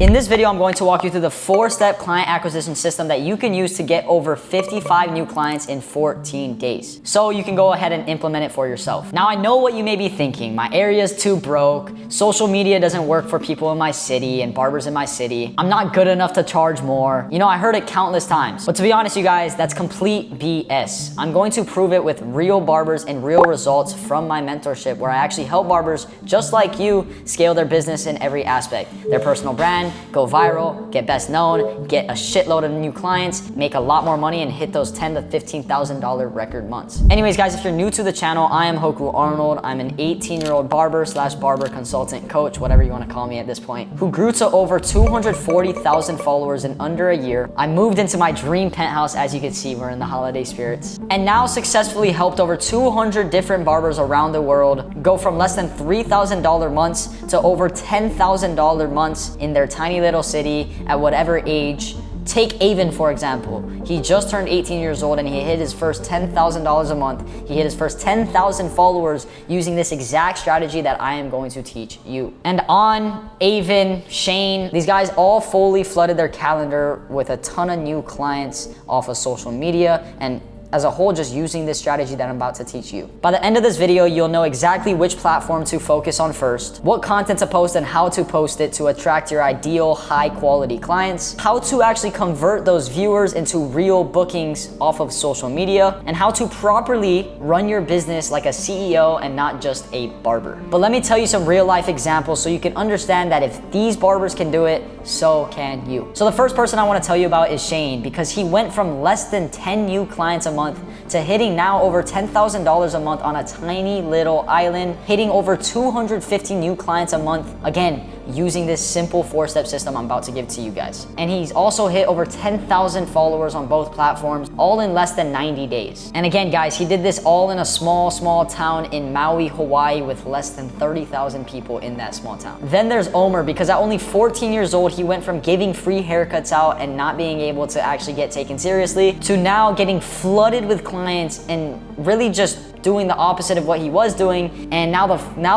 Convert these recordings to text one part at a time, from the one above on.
In this video, I'm going to walk you through the 4-step client acquisition system that you can use to get over 55 new clients in 14 days. So you can go ahead and implement it for yourself. Now, I know what you may be thinking. My area is too broke. Social media doesn't work for people in my city and barbers in my city. I'm not good enough to charge more. You know, I heard it countless times. But to be honest, you guys, that's complete BS. I'm going to prove it with real barbers and real results from my mentorship, where I actually help barbers just like you scale their business in every aspect. Their personal brand, go viral, get best known, get a shitload of new clients, make a lot more money, and hit those $10,000 to $15,000 record months. Anyways, guys, if you're new to the channel, I am Hoku Arnold. I'm an 18-year-old barber / barber consultant coach, whatever you want to call me at this point, who grew to over 240,000 followers in under a year. I moved into my dream penthouse. As you can see, we're in the holiday spirits, and now successfully helped over 200 different barbers around the world go from less than $3,000 months to over $10,000 months in their tiny little city at whatever age. Take Avon, for example. He just turned 18 years old and he hit his first $10,000 a month. He hit his first 10,000 followers using this exact strategy that I am going to teach you. And on Avon, Shane, these guys all fully flooded their calendar with a ton of new clients off of social media, and as a whole, just using this strategy that I'm about to teach you. By the end of this video, you'll know exactly which platform to focus on first, what content to post and how to post it to attract your ideal high quality clients, how to actually convert those viewers into real bookings off of social media, and how to properly run your business like a CEO and not just a barber. But let me tell you some real life examples so you can understand that if these barbers can do it, so can you. So the first person I want to tell you about is Shane, because he went from less than 10 new clients a month to hitting now over $10,000 a month on a tiny little island, hitting over 250 new clients a month, again, using this simple 4-step system I'm about to give to you guys. And he's also hit over 10,000 followers on both platforms, all in less than 90 days. And again, guys, he did this all in a small town in Maui, Hawaii, with less than 30,000 people in that small town. Then there's Omer, because at only 14 years old, he went from giving free haircuts out and not being able to actually get taken seriously to now getting flooded with clients and really just doing the opposite of what he was doing. And now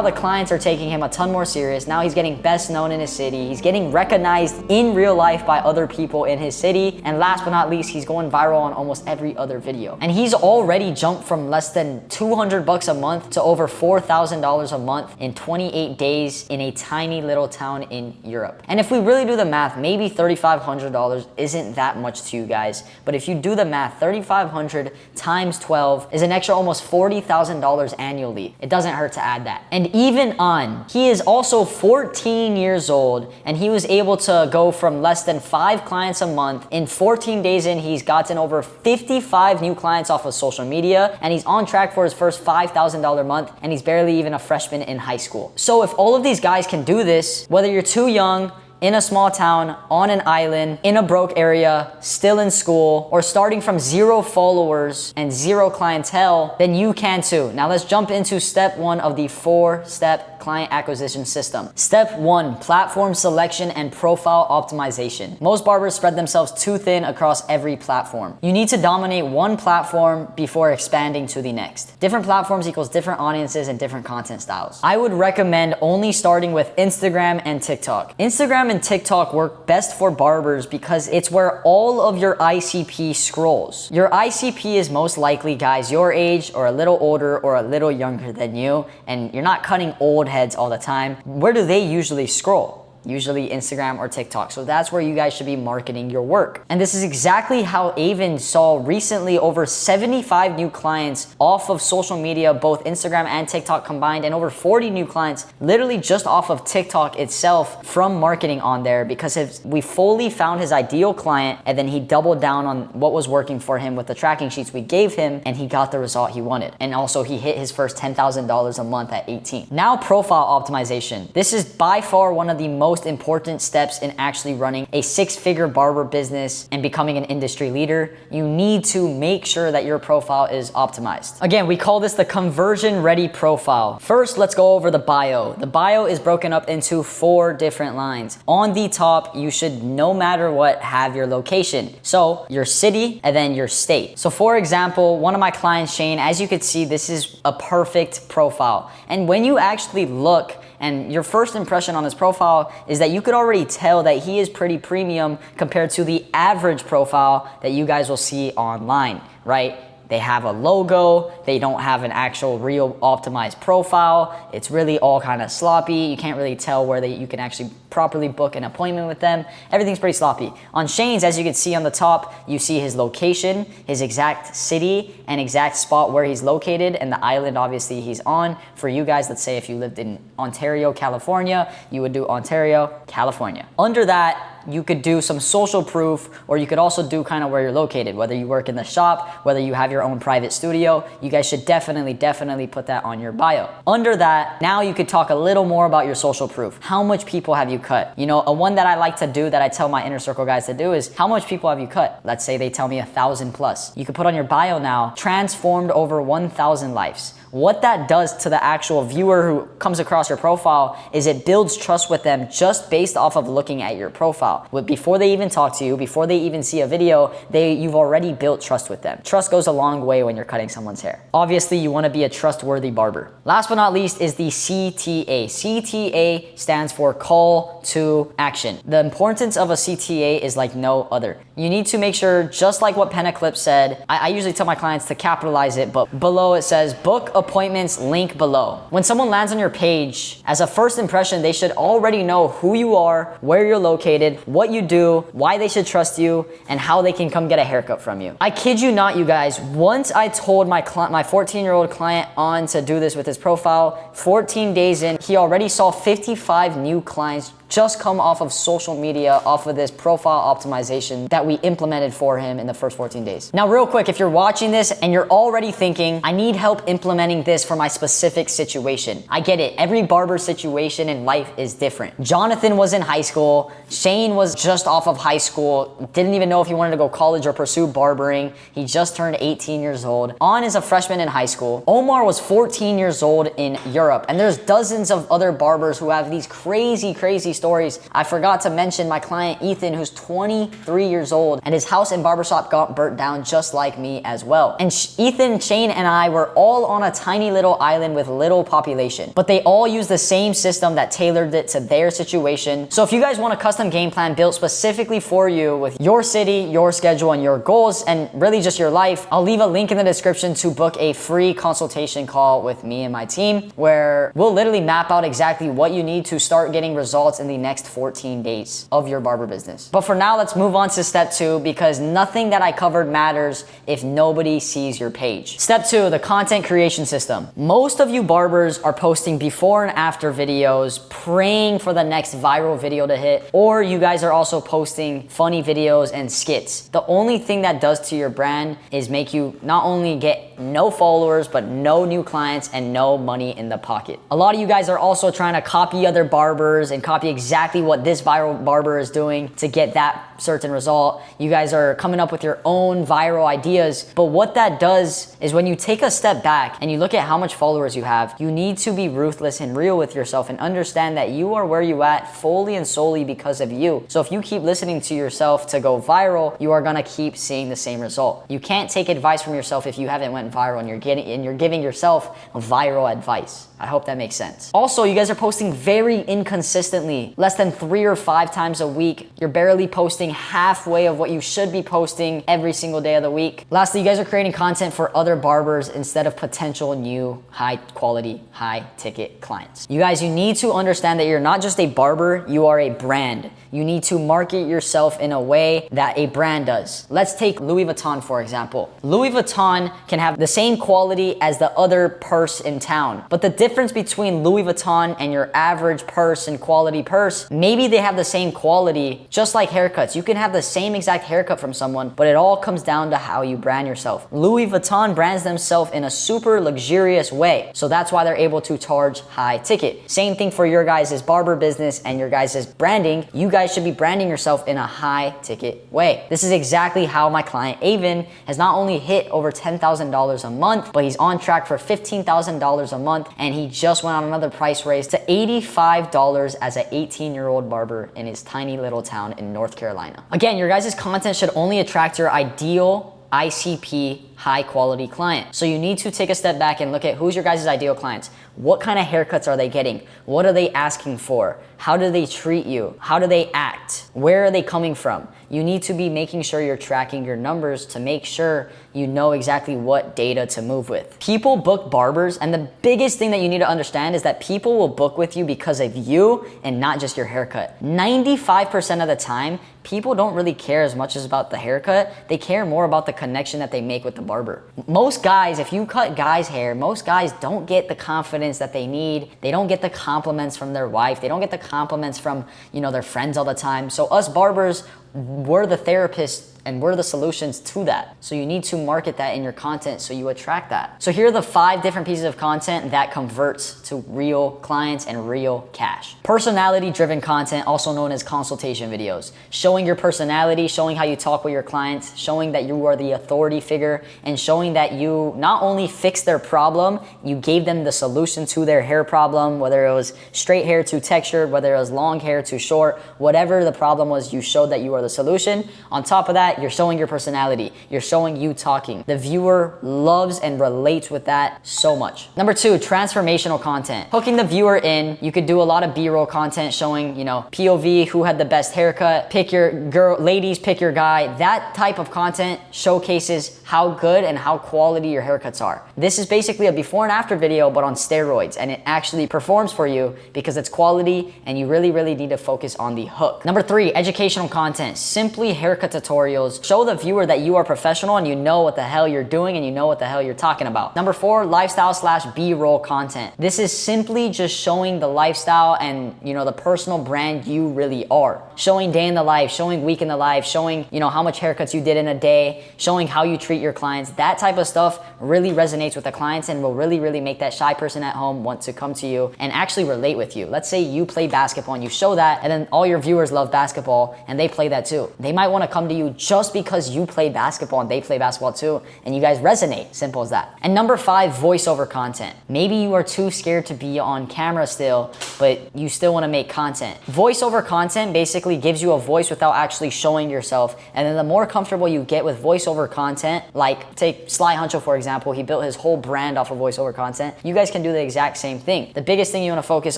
the clients are taking him a ton more serious. Now he's getting best known in his city. He's getting recognized in real life by other people in his city. And last but not least, he's going viral on almost every other video. And he's already jumped from less than 200 bucks a month to over $4,000 a month in 28 days in a tiny little town in Europe. And if we really do the math, maybe $3,500 isn't that much to you guys. But if you do the math, 3,500 times 12 is an extra almost $40,000 annually. It doesn't hurt to add that. And even on, he is also 14 years old, and he was able to go from less than 5 clients a month. In 14 days in, he's gotten over 55 new clients off of social media, and he's on track for his first $5,000 month, and he's barely even a freshman in high school. So if all of these guys can do this, whether you're too young, in a small town, on an island, in a broke area, still in school, or starting from 0 followers and 0 clientele, then you can too. Now let's jump into step 1 of the 4-step client acquisition system. Step 1, platform selection and profile optimization. Most barbers spread themselves too thin across every platform. You need to dominate one platform before expanding to the next. Different platforms equals different audiences and different content styles. I would recommend only starting with Instagram and TikTok. Instagram and TikTok work best for barbers because it's where all of your ICP scrolls. Your ICP is most likely guys your age or a little older or a little younger than you, and you're not cutting old heads all the time. Where do they usually scroll? Usually Instagram or TikTok. So that's where you guys should be marketing your work. And this is exactly how Avon saw recently over 75 new clients off of social media, both Instagram and TikTok combined, and over 40 new clients literally just off of TikTok itself from marketing on there, because we fully found his ideal client and then he doubled down on what was working for him with the tracking sheets we gave him, and he got the result he wanted. And also he hit his first $10,000 a month at 18. Now, profile optimization. This is by far one of the most important steps in actually running a 6-figure barber business and becoming an industry leader. You need to make sure that your profile is optimized. Again, we call this the conversion ready profile. First, let's go over the bio. The bio is broken up into 4 different lines. On the top, you should, no matter what, have your location. So your city and then your state. So for example, one of my clients, Shane, as you can see, this is a perfect profile. And when you actually look And your first impression on his profile is that you could already tell that he is pretty premium compared to the average profile that you guys will see online, right? They have a logo, they don't have an actual real optimized profile. It's really all kind of sloppy. You can't really tell where you can actually properly book an appointment with them. Everything's pretty sloppy. On Shane's, as you can see on the top, you see his location, his exact city, and exact spot where he's located, and the island obviously he's on. For you guys, let's say if you lived in Ontario, California, you would do Ontario, California. Under that, you could do some social proof, or you could also do kind of where you're located, whether you work in the shop, whether you have your own private studio. You guys should definitely put that on your bio. Under that, now you could talk a little more about your social proof. How much people have you cut? You know, a one that I like to do that I tell my inner circle guys to do is, how much people have you cut? Let's say they tell me 1,000 plus. You could put on your bio now, transformed over 1,000 lives. What that does to the actual viewer who comes across your profile is it builds trust with them just based off of looking at your profile. Before they even talk to you, before they even see a video, you've already built trust with them. Trust goes a long way when you're cutting someone's hair. Obviously, you want to be a trustworthy barber. Last but not least is the CTA. CTA stands for call to action. The importance of a CTA is like no other. You need to make sure, just like what Penna Clip said, I usually tell my clients to capitalize it, but below it says book appointments, link below. When someone lands on your page, as a first impression, they should already know who you are, where you're located, what you do, why they should trust you, and how they can come get a haircut from you. I kid you not, you guys, once I told my 14-year-old client on to do this with his profile, 14 days in, he already saw 55 new clients just come off of social media, off of this profile optimization that we implemented for him in the first 14 days. Now, real quick, if you're watching this and you're already thinking, I need help implementing this for my specific situation. I get it. Every barber situation in life is different. Jonathan was in high school. Shane was just off of high school. Didn't even know if he wanted to go college or pursue barbering. He just turned 18 years old. On is a freshman in high school. Omar was 14 years old in Europe. And there's dozens of other barbers who have these crazy stories. I forgot to mention my client Ethan, who's 23 years old, and his house and barbershop got burnt down just like me as well. And Ethan, Shane, and I were all on a tiny little island with little population, but they all use the same system that tailored it to their situation. So if you guys want a custom game plan built specifically for you with your city, your schedule, and your goals, and really just your life, I'll leave a link in the description to book a free consultation call with me and my team, where we'll literally map out exactly what you need to start getting results in the next 14 days of your barber business. But for now, let's move on to step 2, because nothing that I covered matters if nobody sees your page. Step 2, the content creation system. Most of you barbers are posting before and after videos, praying for the next viral video to hit, or you guys are also posting funny videos and skits. The only thing that does to your brand is make you not only get no followers, but no new clients and no money in the pocket. A lot of you guys are also trying to copy other barbers and copy exactly what this viral barber is doing to get that certain result. You guys are coming up with your own viral ideas, but what that does is when you take a step back and you look at how much followers you have, you need to be ruthless and real with yourself and understand that you are where you at fully and solely because of you. So if you keep listening to yourself to go viral, you are gonna keep seeing the same result. You can't take advice from yourself if you haven't went viral and you're giving yourself viral advice. I hope that makes sense. Also, you guys are posting very inconsistently, less than 3 or 5 times a week. You're barely posting halfway of what you should be posting every single day of the week. Lastly, you guys are creating content for other barbers instead of potential new high quality, high ticket clients. You guys, you need to understand that you're not just a barber, you are a brand. You need to market yourself in a way that a brand does. Let's take Louis Vuitton, for example. Louis Vuitton can have the same quality as the other purse in town, but the difference between Louis Vuitton and your average purse and quality purse, maybe they have the same quality, just like haircuts. You can have the same exact haircut from someone, but it all comes down to how you brand yourself. Louis Vuitton brands themselves in a super luxurious way, so that's why they're able to charge high ticket. Same thing for your guys' barber business and your guys' branding. You guys should be branding yourself in a high ticket way. This is exactly how my client Avon has not only hit over $10,000 a month, but he's on track for $15,000 a month, and he just went on another price raise to $85 as an 18-year-old barber in his tiny little town in North Carolina. Again, your guys' content should only attract your ideal ICP high quality client. So you need to take a step back and look at who's your guys' ideal clients. What kind of haircuts are they getting? What are they asking for? How do they treat you? How do they act? Where are they coming from? You need to be making sure you're tracking your numbers to make sure you know exactly what data to move with. People book barbers, and the biggest thing that you need to understand is that people will book with you because of you and not just your haircut. 95% of the time, people don't really care as much as about the haircut. They care more about the connection that they make with the barber. Most guys, if you cut guys' hair, most guys don't get the confidence that they need. They don't get the compliments from their wife. They don't get the compliments from, their friends all the time. So us barbers, we're the therapists and we're the solutions to that. So you need to market that in your content so you attract that. So here are the 5 different pieces of content that converts to real clients and real cash. Personality-driven content, also known as consultation videos. Showing your personality, showing how you talk with your clients, showing that you are the authority figure, and showing that you not only fixed their problem, you gave them the solution to their hair problem, whether it was straight hair to textured, whether it was long hair to short, whatever the problem was, you showed that you are the solution. On top of that, you're showing your personality. You're showing you talking. The viewer loves and relates with that so much. Number 2, transformational content. Hooking the viewer in. You could do a lot of B-roll content showing, POV, who had the best haircut, pick your girl, ladies, pick your guy. That type of content showcases how good and how quality your haircuts are. This is basically a before and after video, but on steroids, and it actually performs for you because it's quality and you really, really need to focus on the hook. Number 3, educational content. Simply haircut tutorials. Show the viewer that you are professional and you know what the hell you're doing and you know what the hell you're talking about. Number 4, lifestyle/B-roll content. This is simply just showing the lifestyle and the personal brand you really are. Showing day in the life, showing week in the life, showing how much haircuts you did in a day, showing how you treat your clients. That type of stuff really resonates with the clients and will really, really make that shy person at home want to come to you and actually relate with you. Let's say you play basketball and you show that, and then all your viewers love basketball and they play that too. They might want to come to you just because you play basketball and they play basketball too, and you guys resonate. Simple as that. And number 5, voiceover content. Maybe you are too scared to be on camera still, but you still want to make content. Voiceover content basically gives you a voice without actually showing yourself, and then the more comfortable you get with voiceover content, like take Sly Huncho for example, he built his whole brand off of voiceover content. You guys can do the exact same thing. The biggest thing you want to focus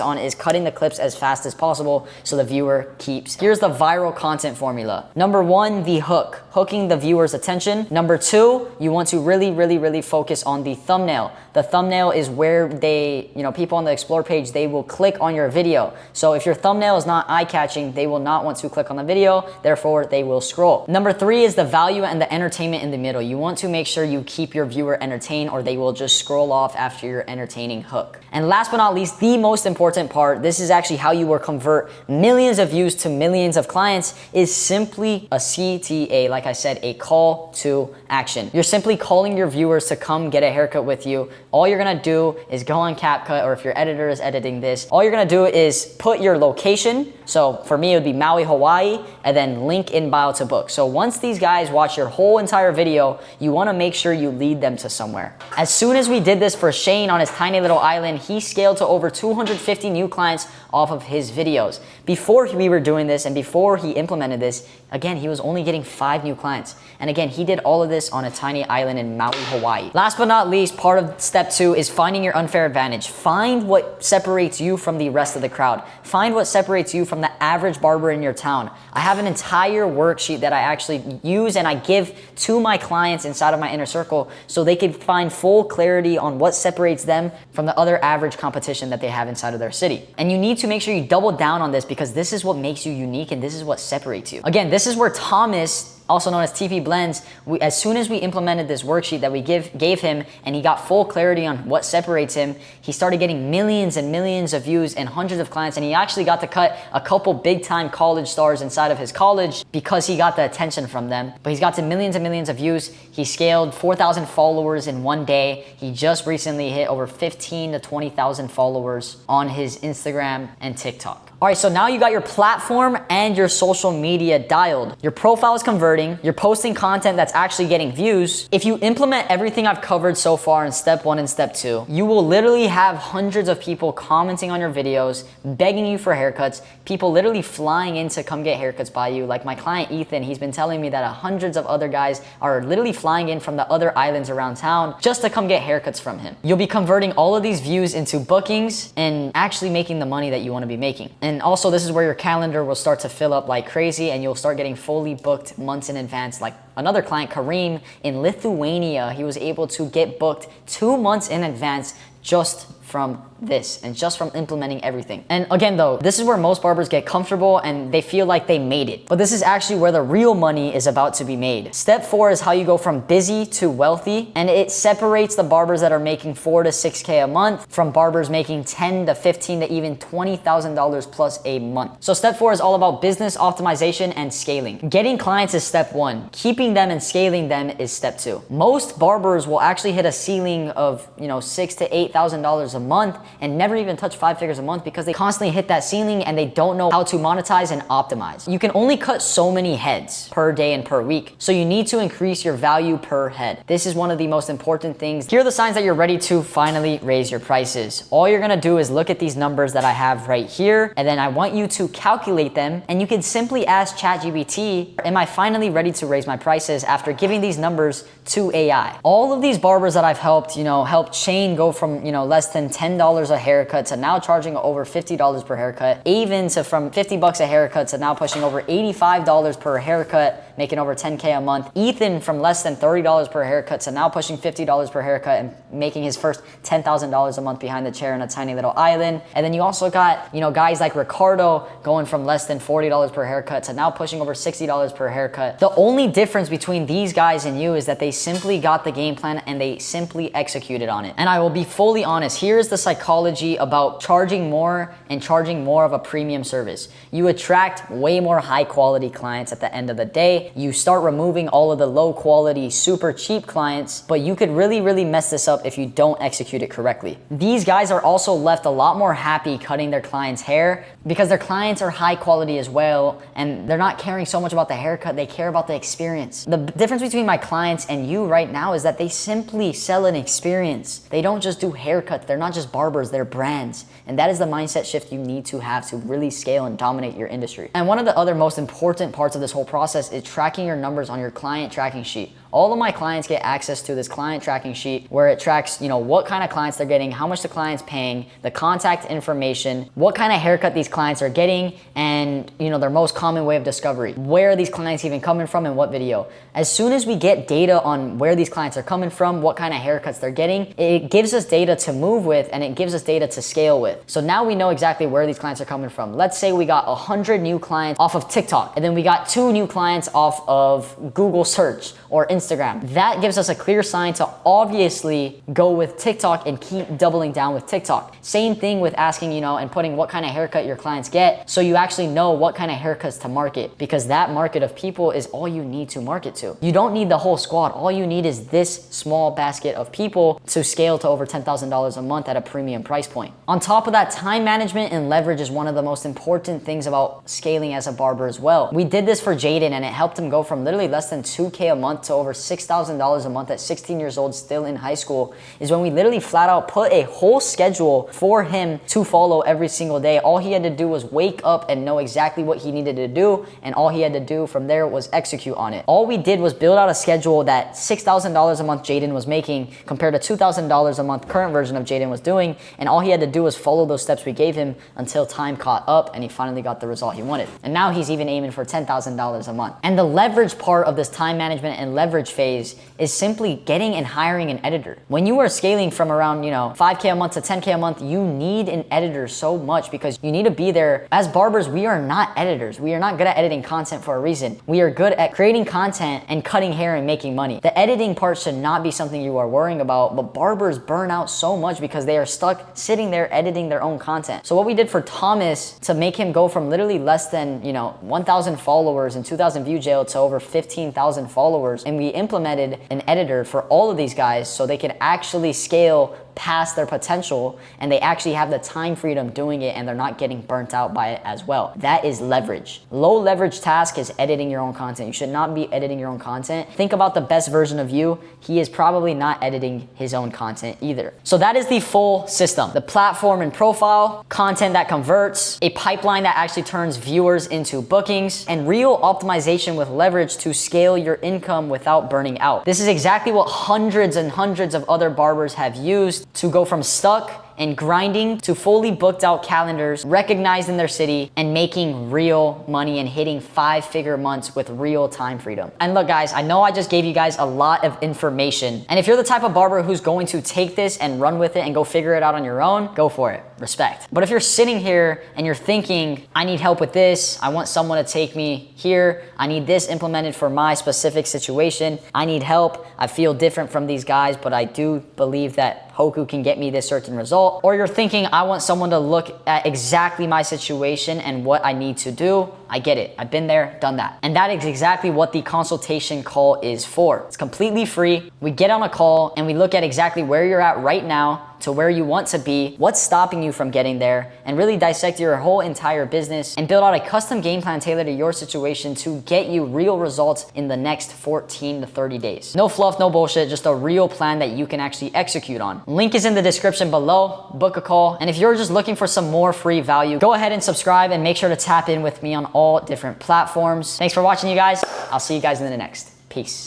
on is cutting the clips as fast as possible so the viewer keeps. Here's the viral content formula. Number 1, the hook. Hooking the viewer's attention. Number 2, you want to really, really, really focus on the thumbnail. The thumbnail is where they, people on the explore page, they will click on your video. So if your thumbnail is not eye-catching, they will not want to click on the video, therefore they will scroll. Number 3 is the value and the entertainment in the middle. You want to make sure you keep your viewer entertained or they will just scroll off after your entertaining hook. And last but not least, the most important part, this is actually how you will convert millions of views to millions of clients, is simply a CTA, like I said, a call to action. You're simply calling your viewers to come get a haircut with you. All you're gonna do is go on CapCut, or if your editor is editing this, all you're gonna do is put your location. So for me, it would be Maui, Hawaii, and then link in bio to book. So once these guys watch your whole entire video, you wanna make sure you lead them to somewhere. As soon as we did this for Shane on his tiny little island, he scaled to over 250 new clients off of his videos. Before we were doing this and before he implemented this, again, he was only getting 5 new clients. And again, he did all of this on a tiny island in Maui, Hawaii. Last but not least, part of step 2 is finding your unfair advantage. Find what separates you from the rest of the crowd. Find what separates you from the average barber in your town. I have an entire worksheet that I actually use and I give to my clients inside of my inner circle so they can find full clarity on what separates them from the other average competition that they have inside of their city. And you need to make sure you double down on this because this is what makes you unique and this is what separates you. Again, this is where Thomas, also known as TP Blends, as soon as we implemented this worksheet that we gave him and he got full clarity on what separates him, he started getting millions and millions of views and hundreds of clients, and he actually got to cut a couple big time college stars inside of his college because he got the attention from them. But he's got to millions and millions of views. He scaled 4,000 followers in one day. He just recently hit over 15 to 20,000 followers on his Instagram and TikTok. All right, so now you got your platform and your social media dialed. Your profile is converting, you're posting content that's actually getting views. If you implement everything I've covered so far in step 1 and step 2, you will literally have hundreds of people commenting on your videos, begging you for haircuts, people literally flying in to come get haircuts by you. Like my client Ethan, he's been telling me that hundreds of other guys are literally flying in from the other islands around town just to come get haircuts from him. You'll be converting all of these views into bookings and actually making the money that you want to be making. And also, this is where your calendar will start to fill up like crazy and you'll start getting fully booked months in advance. Like another client, Kareem, in Lithuania, he was able to get booked 2 months in advance just from this and just from implementing everything. And again though, this is where most barbers get comfortable and they feel like they made it. But this is actually where the real money is about to be made. Step 4 is how you go from busy to wealthy, and it separates the barbers that are making 4 to 6K a month from barbers making 10 to 15 to even $20,000 plus a month. So step 4 is all about business optimization and scaling. Getting clients is step 1. Keeping them and scaling them is step 2. Most barbers will actually hit a ceiling of, $6,000 to $8,000 a month and never even touch 5 figures a month because they constantly hit that ceiling and they don't know how to monetize and optimize. You can only cut so many heads per day and per week, so you need to increase your value per head. This is one of the most important things. Here are the signs that you're ready to finally raise your prices. All you're gonna do is look at these numbers that I have right here, and then I want you to calculate them, and you can simply ask ChatGPT, am I finally ready to raise my prices after giving these numbers to AI? All of these barbers that I've helped, helped Shane go from, less than $10 a haircut to now charging over $50 per haircut. Avon to from $50 a haircut to now pushing over $85 per haircut, making over 10K a month. Ethan from less than $30 per haircut to now pushing $50 per haircut and making his first $10,000 a month behind the chair in a tiny little island. And then you also got, guys like Ricardo going from less than $40 per haircut to now pushing over $60 per haircut. The only difference between these guys and you is that they simply got the game plan and they simply executed on it. And I will be fully honest, here's the psychology about charging more and charging more of a premium service. You attract way more high quality clients at the end of the day. You start removing all of the low quality, super cheap clients, but you could really mess this up if you don't execute it correctly. These guys are also left a lot more happy cutting their clients' hair because their clients are high quality as well, and they're not caring so much about the haircut, they care about the experience. The difference between my clients and you right now is that they simply sell an experience. They don't just do haircuts, they're not just barbers, they're brands. And that is the mindset shift you need to have to really scale and dominate your industry. And one of the other most important parts of this whole process is tracking your numbers on your client tracking sheet. All of my clients get access to this client tracking sheet where it tracks, what kind of clients they're getting, how much the client's paying, the contact information, what kind of haircut these clients are getting, and their most common way of discovery. Where are these clients even coming from and what video? As soon as we get data on where these clients are coming from, what kind of haircuts they're getting, it gives us data to move with and it gives us data to scale with. So now we know exactly where these clients are coming from. Let's say we got 100 new clients off of TikTok, and then we got 2 new clients off of Google search or Instagram. That gives us a clear sign to obviously go with TikTok and keep doubling down with TikTok. Same thing with asking, and putting what kind of haircut your clients get, so you actually know what kind of haircuts to market, because that market of people is all you need to market to. You don't need the whole squad. All you need is this small basket of people to scale to over $10,000 a month at a premium price point. On top of that, time management and leverage is one of the most important things about scaling as a barber as well. We did this for Jaden and it helped him go from literally less than 2K a month to over $6,000 a month at 16 years old, still in high school, is when we literally flat out put a whole schedule for him to follow every single day. All he had to do was wake up and know exactly what he needed to do, and all he had to do from there was execute on it. All we did was build out a schedule that $6,000 a month Jaden was making compared to $2,000 a month current version of Jaden was doing, and all he had to do was follow those steps we gave him until time caught up and he finally got the result he wanted. And now he's even aiming for $10,000 a month. And the leverage part of this time management and leverage phase is simply getting and hiring an editor. When you are scaling from around 5K a month to 10K a month, you need an editor so much because you need to be there. As barbers, we are not editors. We are not good at editing content for a reason. We are good at creating content and cutting hair and making money. The editing part should not be something you are worrying about, but barbers burn out so much because they are stuck sitting there editing their own content. So what we did for Thomas to make him go from literally less than 1,000 followers and 2,000 view jail to over 15,000 followers, and we implemented an editor for all of these guys so they could actually scale past their potential and they actually have the time freedom doing it and they're not getting burnt out by it as well. That is leverage. Low leverage task is editing your own content. You should not be editing your own content. Think about the best version of you. He is probably not editing his own content either. So that is the full system. The platform and profile, content that converts, a pipeline that actually turns viewers into bookings, and real optimization with leverage to scale your income without burning out. This is exactly what hundreds and hundreds of other barbers have used to go from stuck and grinding to fully booked out calendars, recognized in their city, and making real money and hitting 5-figure months with real time freedom. And look guys, I know I just gave you guys a lot of information. And if you're the type of barber who's going to take this and run with it and go figure it out on your own, go for it, respect. But if you're sitting here and you're thinking, I need help with this, I want someone to take me here, I need this implemented for my specific situation, I need help, I feel different from these guys, but I do believe that Hoku can get me this certain result. Or you're thinking, I want someone to look at exactly my situation and what I need to do. I get it. I've been there, done that. And that is exactly what the consultation call is for. It's completely free. We get on a call and we look at exactly where you're at right now to where you want to be, what's stopping you from getting there, and really dissect your whole entire business and build out a custom game plan tailored to your situation to get you real results in the next 14 to 30 days. No fluff, no bullshit, just a real plan that you can actually execute on. Link is in the description below. Book a call. And if you're just looking for some more free value, go ahead and subscribe and make sure to tap in with me on all different platforms. Thanks for watching, you guys. I'll see you guys in the next. Peace.